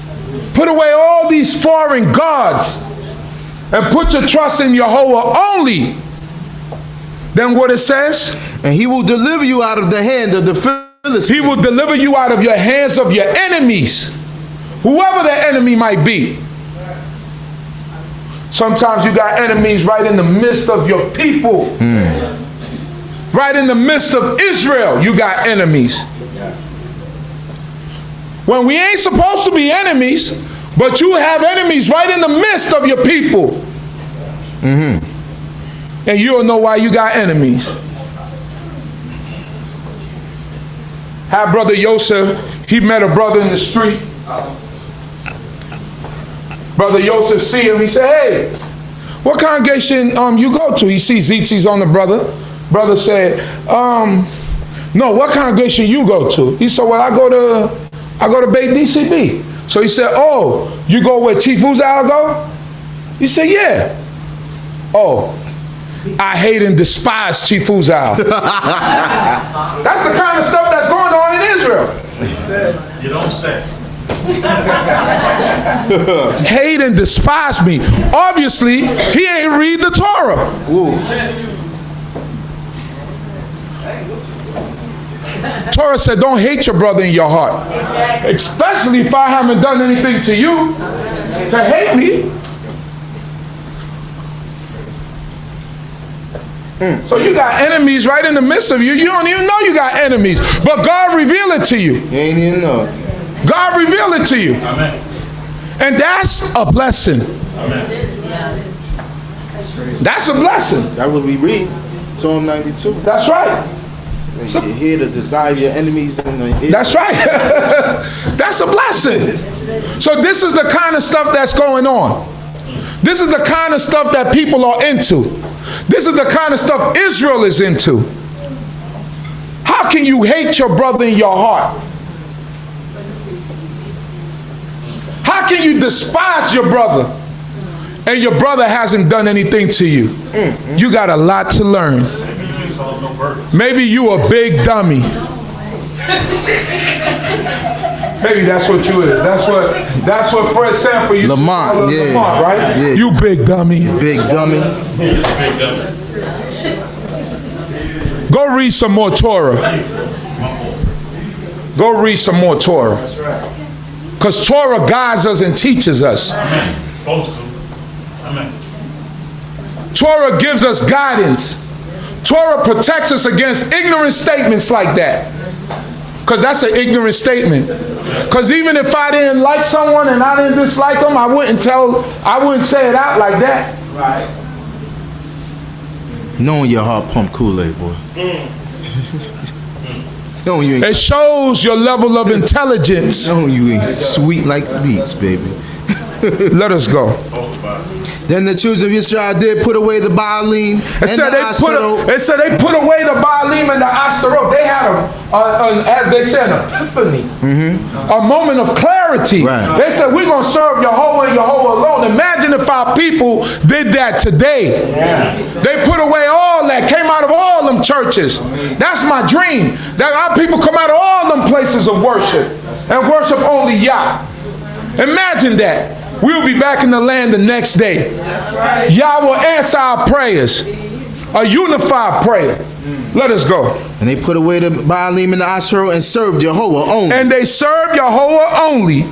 put away all these foreign gods and put your trust in Jehovah only, then what it says? And he will deliver you out of the hand of the Philistines. He will deliver you out of your hands of your enemies, whoever the enemy might be. Sometimes you got enemies right in the midst of your people. Right in the midst of Israel, you got enemies. When we ain't supposed to be enemies, but you have enemies right in the midst of your people. And you'll know why you got enemies. Had brother Joseph, he met a brother in the street. Brother Joseph see him, he said, hey, what congregation you go to? He sees ZT's on the brother. Brother said, no, what congregation you go to? He said, well, I go to D.C.B. So he said, oh, you go where Chief Uzziel go? He said, yeah. Oh, I hate and despise Chief Uzziel. That's the kind of stuff that's going on in Israel. You don't say. Hate and despise me. Obviously, he ain't read the Torah. Torah said, don't hate your brother in your heart. Especially if I haven't done anything to you to hate me. So you got enemies right in the midst of you. You don't even know you got enemies. But God revealed it to you. You ain't even know. God revealed it to you. Amen. And that's a blessing. Amen. That's a blessing. That what we read. Psalm 92. That's right. So, you're here to desire your enemies. That's right. That's a blessing. So this is the kind of stuff that's going on. This is the kind of stuff that people are into. This is the kind of stuff Israel is into. How can you hate your brother in your heart? How can you despise your brother and your brother hasn't done anything to you? You got a lot to learn. Maybe you a big dummy. Maybe that's what you is. That's what Fred Sanford used to call Lamont, right? Yeah. You big dummy. Big dummy. Go read some more Torah. Go read some more Torah. Because Torah guides us and teaches us. Amen. Torah gives us guidance. Torah protects us against ignorant statements like that. Because that's an ignorant statement. Because even if I didn't like someone and I didn't dislike them, I wouldn't say it out like that. Right. Knowing your heart pump Kool-Aid, boy. Knowing you ain't, it shows your level of intelligence. Knowing you ain't sweet like beets, baby. Let us go. Then the children of Israel did put away the Baalim and It said they put away the Baalim and the Ashtaroth. They had as they said, an epiphany, a moment of clarity. Right. They said, we're going to serve Yahweh and Yahweh alone. Imagine if our people did that today. Yeah. They put away all that, came out of all them churches. That's my dream, that our people come out of all them places of worship and worship only Yah. Imagine that. We'll be back in the land the next day. That's right. Yah will answer our prayers. A unified prayer. Let us go. And they put away the Baalim and the Asherah and served Yahweh only. And they served Yahweh only.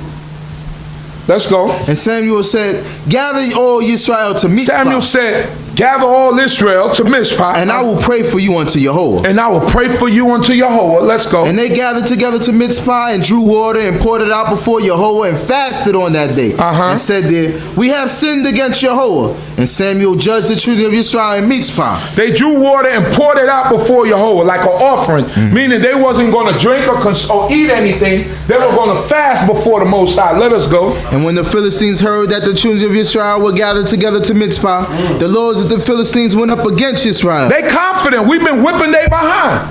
Let's go. And Samuel said, gather all Yisrael to Mizpah. Samuel said, gather all Israel to Mizpah. And I will pray for you unto Yahweh. And I will pray for you unto Yahweh. Let's go. And they gathered together to Mizpah and drew water and poured it out before Yahweh and fasted on that day. And said there, we have sinned against Yahweh. And Samuel judged the children of Israel in Mizpah. They drew water and poured it out before Yahweh like an offering. Meaning they wasn't going to drink or eat anything. They were going to fast before the Most High. Let us go. And when the Philistines heard that the children of Israel were gathered together to Mizpah, the lords of the Philistines went up against Israel. They confident. We've been whipping they behind.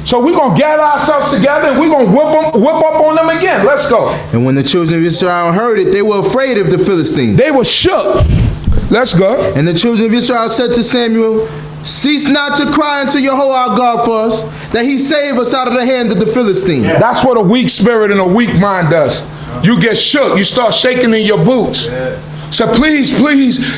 So we're going to gather ourselves together and we're going to whip up on them again. Let's go. And when the children of Israel heard it, they were afraid of the Philistines. They were shook. Let's go. And the children of Israel said to Samuel, cease not to cry unto Yahweh our God for us, that he save us out of the hand of the Philistines. Yeah. That's what a weak spirit and a weak mind does. You get shook. You start shaking in your boots. Yeah. So please,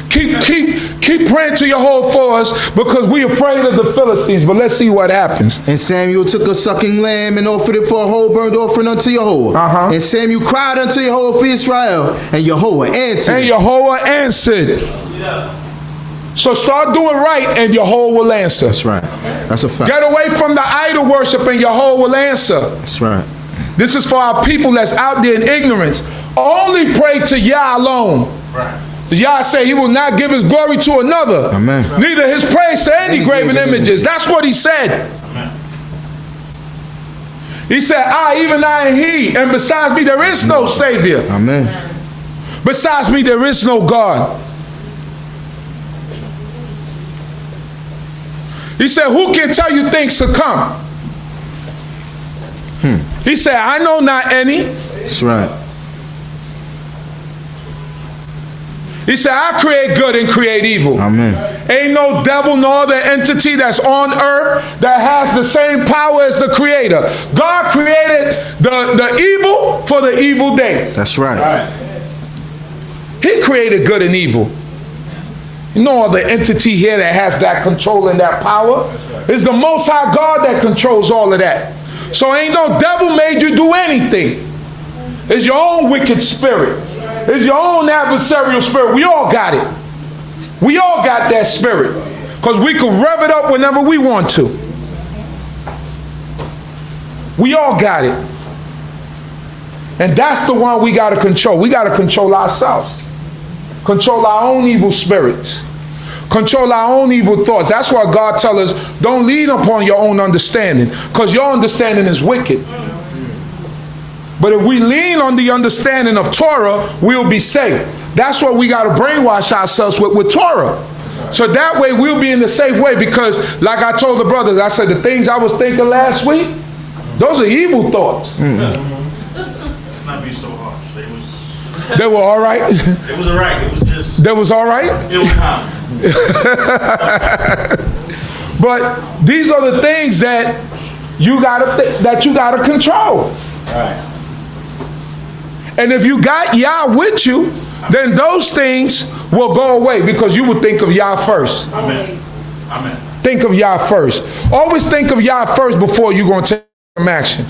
keep praying to Yahweh for us because we're afraid of the Philistines. But let's see what happens. And Samuel took a sucking lamb and offered it for a whole burnt offering unto Yahweh. And Samuel cried unto Yahweh for Israel, and Yahweh answered. And Yahweh answered. Yeah. So start doing right and Yahweh will answer. That's right. That's a fact. Get away from the idol worship and Yahweh will answer. That's right. This is for our people that's out there in ignorance. Only pray to Yah alone. Right. Yah say he will not give his glory to another. Amen. Neither his praise to any graven images. That's what he said. Amen. He said, I, even I and he, and besides me there is no Savior. Amen. Besides me there is no God. He said, who can tell you things to come? He said, I know not any. That's right. He said, I create good and create evil. Amen. Ain't no devil nor other entity that's on earth that has the same power as the creator. God created the evil for the evil day. That's right. He created good and evil. No other entity here that has that control and that power. It's the Most High God that controls all of that. So ain't no devil made you do anything. It's your own wicked spirit. It's your own adversarial spirit. We all got it. We all got that spirit. Because we can rev it up whenever we want to. We all got it. And that's the one we got to control. We got to control ourselves. Control our own evil spirits. Control our own evil thoughts. That's why God tells us, don't lean upon your own understanding, because your understanding is wicked. But if we lean on the understanding of Torah, we'll be safe. That's what we got to brainwash ourselves with Torah. So that way we'll be in the safe way, because like I told the brothers, I said the things I was thinking last week, those are evil thoughts. Let's not be so harsh. They were all right. It was all right. It was just. They was all right. It was common. But these are the things that you gotta control. Right. And if you got Yah with you, then those things will go away, because you will think of Yah first. Amen. Amen. Think of Yah first. Always think of Yah first before you're going to take some action.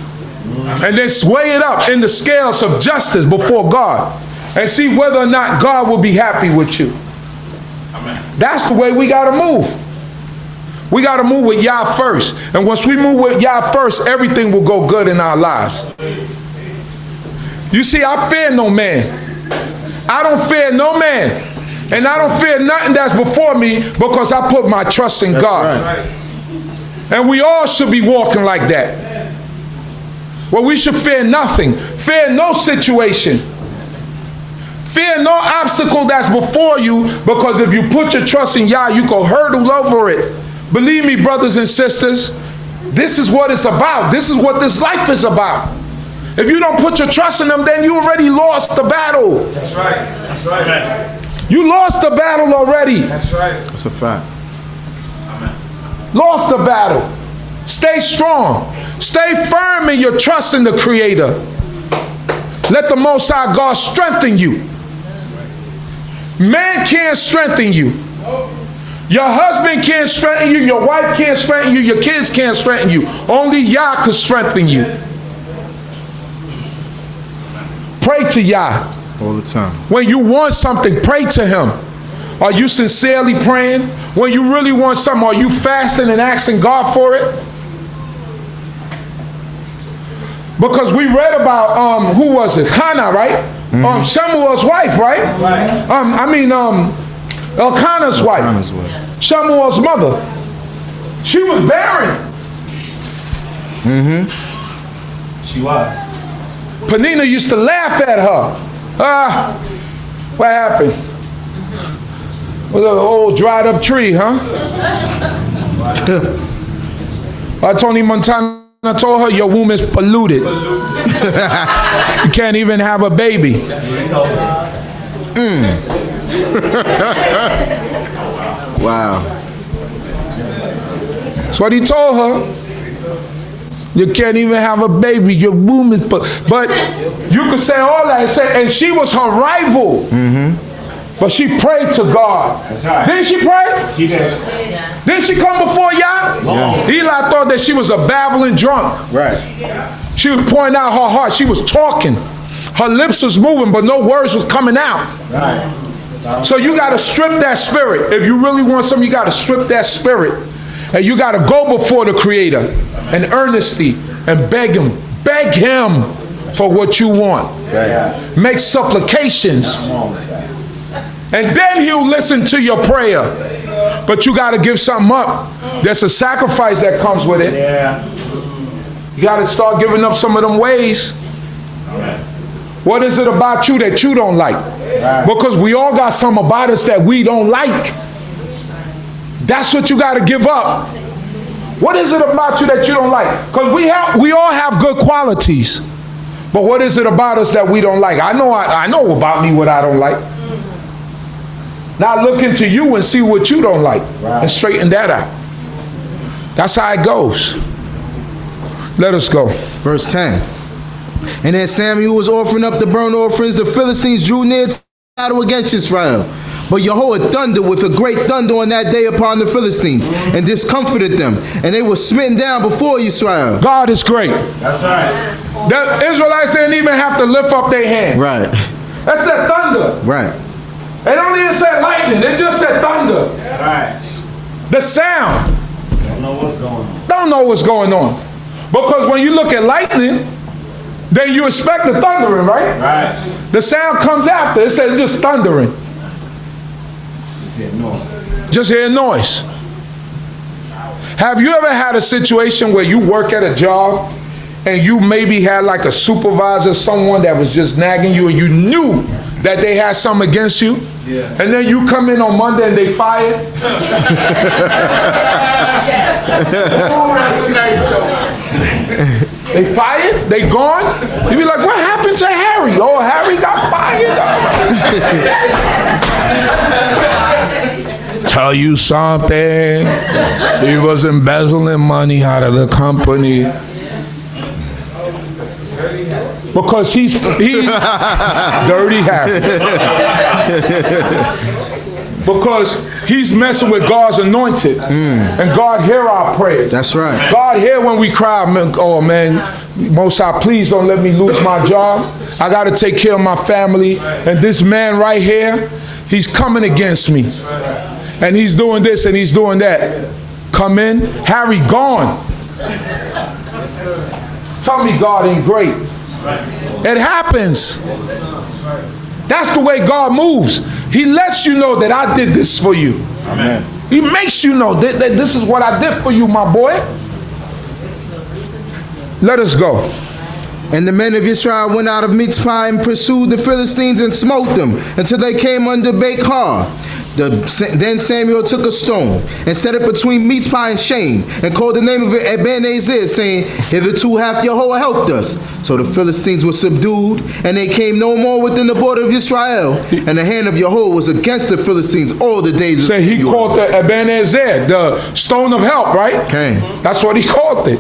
And then weigh it up in the scales of justice before God and see whether or not God will be happy with you. Amen. That's the way we got to move. We got to move with Yah first. And once we move with Yah first, everything will go good in our lives. You see, I fear no man. I don't fear no man. And I don't fear nothing that's before me, because I put my trust in God. Right. And we all should be walking like that. Well, we should fear nothing. Fear no situation. Fear no obstacle that's before you, because if you put your trust in Yah, you can hurdle over it. Believe me, brothers and sisters, this is what it's about. This is what this life is about. If you don't put your trust in them, then you already lost the battle. That's right. That's right. Amen. You lost the battle already. That's right. That's a fact. Amen. Lost the battle. Stay strong. Stay firm in your trust in the Creator. Let the Most High God strengthen you. Man can't strengthen you. Your husband can't strengthen you. Your wife can't strengthen you. Your kids can't strengthen you. Only Yah can strengthen you. Pray to Yah. All the time. When you want something, pray to Him. Are you sincerely praying? When you really want something, are you fasting and asking God for it? Because we read about, who was it? Hannah, right? Samuel's wife, right? Elkanah's wife. Samuel's mother. She was barren. She was. Penina used to laugh at her. What happened? With an old dried up tree, huh? Tony Montana told her, your womb is polluted. You can't even have a baby. Wow. That's what he told her. You can't even have a baby. Your womb is but you could say all that. And she was her rival. But she prayed to God. That's right. Didn't she pray? She did. Didn't she come before Yah? Yeah. Eli thought that she was a babbling drunk. Right. She was pouring out her heart. She was talking. Her lips was moving, but no words was coming out. Right. So you got to strip that spirit. If you really want something, you got to strip that spirit. And you got to go before the Creator and earnestly and beg Him for what you want. Yes. Make supplications. And then He'll listen to your prayer. But you got to give something up. There's a sacrifice that comes with it. Yeah. You got to start giving up some of them ways. What is it about you that you don't like? Because we all got some about us that we don't like. That's what you got to give up. What is it about you that you don't like? Because we all have good qualities. But what is it about us that we don't like? I know about me what I don't like. Now look into you and see what you don't like and straighten that out. That's how it goes. Let us go. Verse 10. And as Samuel was offering up the burnt offerings, the Philistines drew near to battle against Israel. But Yahweh thundered with a great thunder on that day upon the Philistines and discomfited them. And they were smitten down before Israel. God is great. That's right. The Israelites didn't even have to lift up their hands. Right. That said thunder. Right. They don't even say lightning. They just said thunder. Right. The sound. Don't know what's going on. Don't know what's going on. Because when you look at lightning, then you expect the thundering, right? Right. The sound comes after. It says just thundering. Just hear noise. Have you ever had a situation where you work at a job and you maybe had like a supervisor, someone that was just nagging you, and you knew that they had something against you? Yeah. And then you come in on Monday and they fired? They fired? They gone? You be like, what happened to Harry? Oh, Harry got fired. Tell you something. He was embezzling money out of the company. Because he's dirty Harry. Because he's messing with God's anointed. And God hear our prayers. That's right. God hear when we cry, oh man, Most High, please don't let me lose my job. I got to take care of my family. And this man right here, he's coming against me. And he's doing this and he's doing that. Come in. Harry gone. Tell me God ain't great. It happens. That's the way God moves. He lets you know that I did this for you. Amen. He makes you know that this is what I did for you, my boy. Let us go. And the men of Israel went out of Mitzpah and pursued the Philistines and smote them until they came under Bethar. Then Samuel took a stone and set it between Mitzpah and Shem, and called the name of it Ebenezer, saying, hitherto hath Jehovah helped us. So the Philistines were subdued, and they came no more within the border of Israel. And the hand of Jehovah was against the Philistines all the days of Samuel. So he called the Ebenezer, the stone of help, right? Okay. That's what he called it.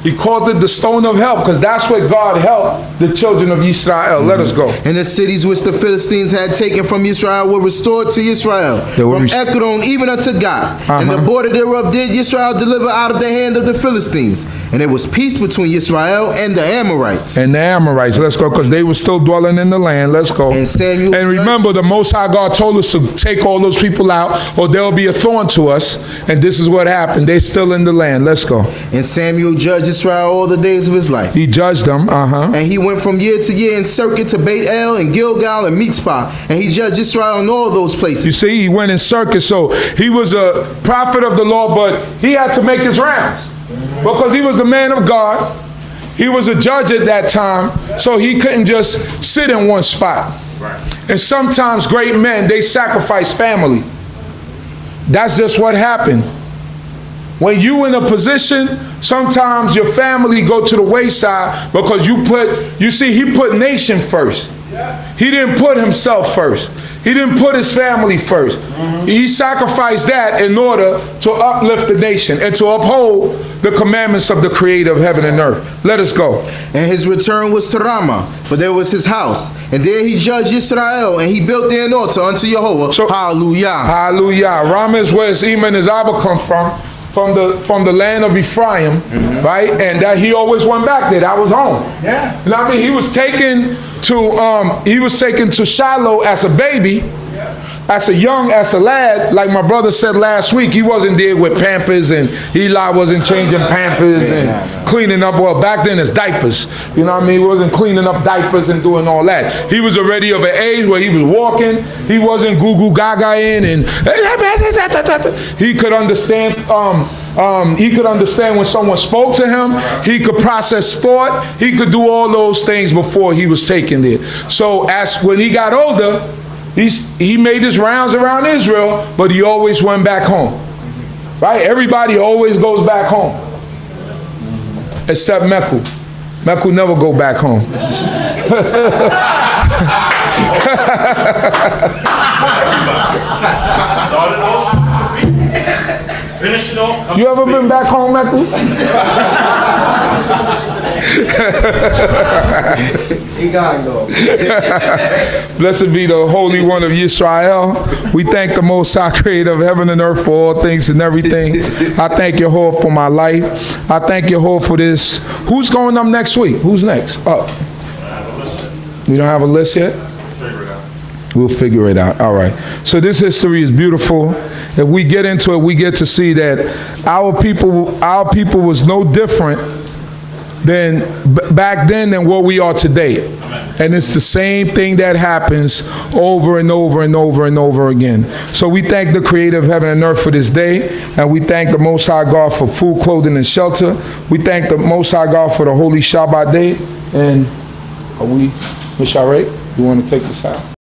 He called it the stone of help, because that's where God helped the children of Yisrael. Let us go. And the cities which the Philistines had taken from Israel were restored to Israel, from Ekron even unto Gath. And the border thereof did Israel deliver out of the hand of the Philistines. And it was peace between Israel and the Amorites. And the Amorites, let's go, because they were still dwelling in the land. Let's go. And Samuel. And remember, the Most High God told us to take all those people out, or they'll be a thorn to us. And this is what happened. They're still in the land. Let's go. And Samuel judged Israel all the days of his life. He judged them. And he went from year to year in circuit to Beit El and Gilgal and Mitzpah. And he judged Israel in all those places. You see, he went in circuit. So he was a prophet of the Lord, but he had to make his rounds. Because he was the man of God. He was a judge at that time. So he couldn't just sit in one spot. And sometimes great men, they sacrifice family. That's just what happened. When you in a position, sometimes your family go to the wayside because you see, he put nation first. He didn't put himself first. He didn't put his family first. He sacrificed that in order to uplift the nation and to uphold the commandments of the Creator of heaven and earth. Let us go. And his return was to Ramah, for there was his house. And there he judged Israel, and he built there an altar unto Jehovah. So, hallelujah. Hallelujah. Ramah is where his Eman and Zabba come from the land of Ephraim, right? And that he always went back there. That was home. Yeah. You know what I mean? He was taken to Shiloh as a baby, as a lad, like my brother said last week. He wasn't there with Pampers, and Eli wasn't changing Pampers and cleaning up. Well, back then it's diapers. You know what I mean? He wasn't cleaning up diapers and doing all that. He was already of an age where he was walking. He wasn't goo gaga in, and he could understand. He could understand when someone spoke to him. He could process thought. He could do all those things before he was taken there. So when he got older, he made his rounds around Israel, but he always went back home. Right? Everybody always goes back home. Except Meku. Meku never go back home. Started off, finish it off. You ever been back home, Meku? He gotta go. Blessed be the Holy One of Yisrael. We thank the Most High Creator of heaven and earth for all things and everything. I thank Yehovah for my life. I thank Yehovah for this. Who's going up next week? Who's next? Up. You don't have a list yet? We'll figure it out. All right. So this history is beautiful. If we get into it, we get to see that our people was no different than back then than what we are today. And it's the same thing that happens over and over and over and over again. So we thank the Creator of heaven and earth for this day. And we thank the Most High God for food, clothing, and shelter. We thank the Most High God for the holy Shabbat day. And are we, Ms. Sharei, you want to take this out?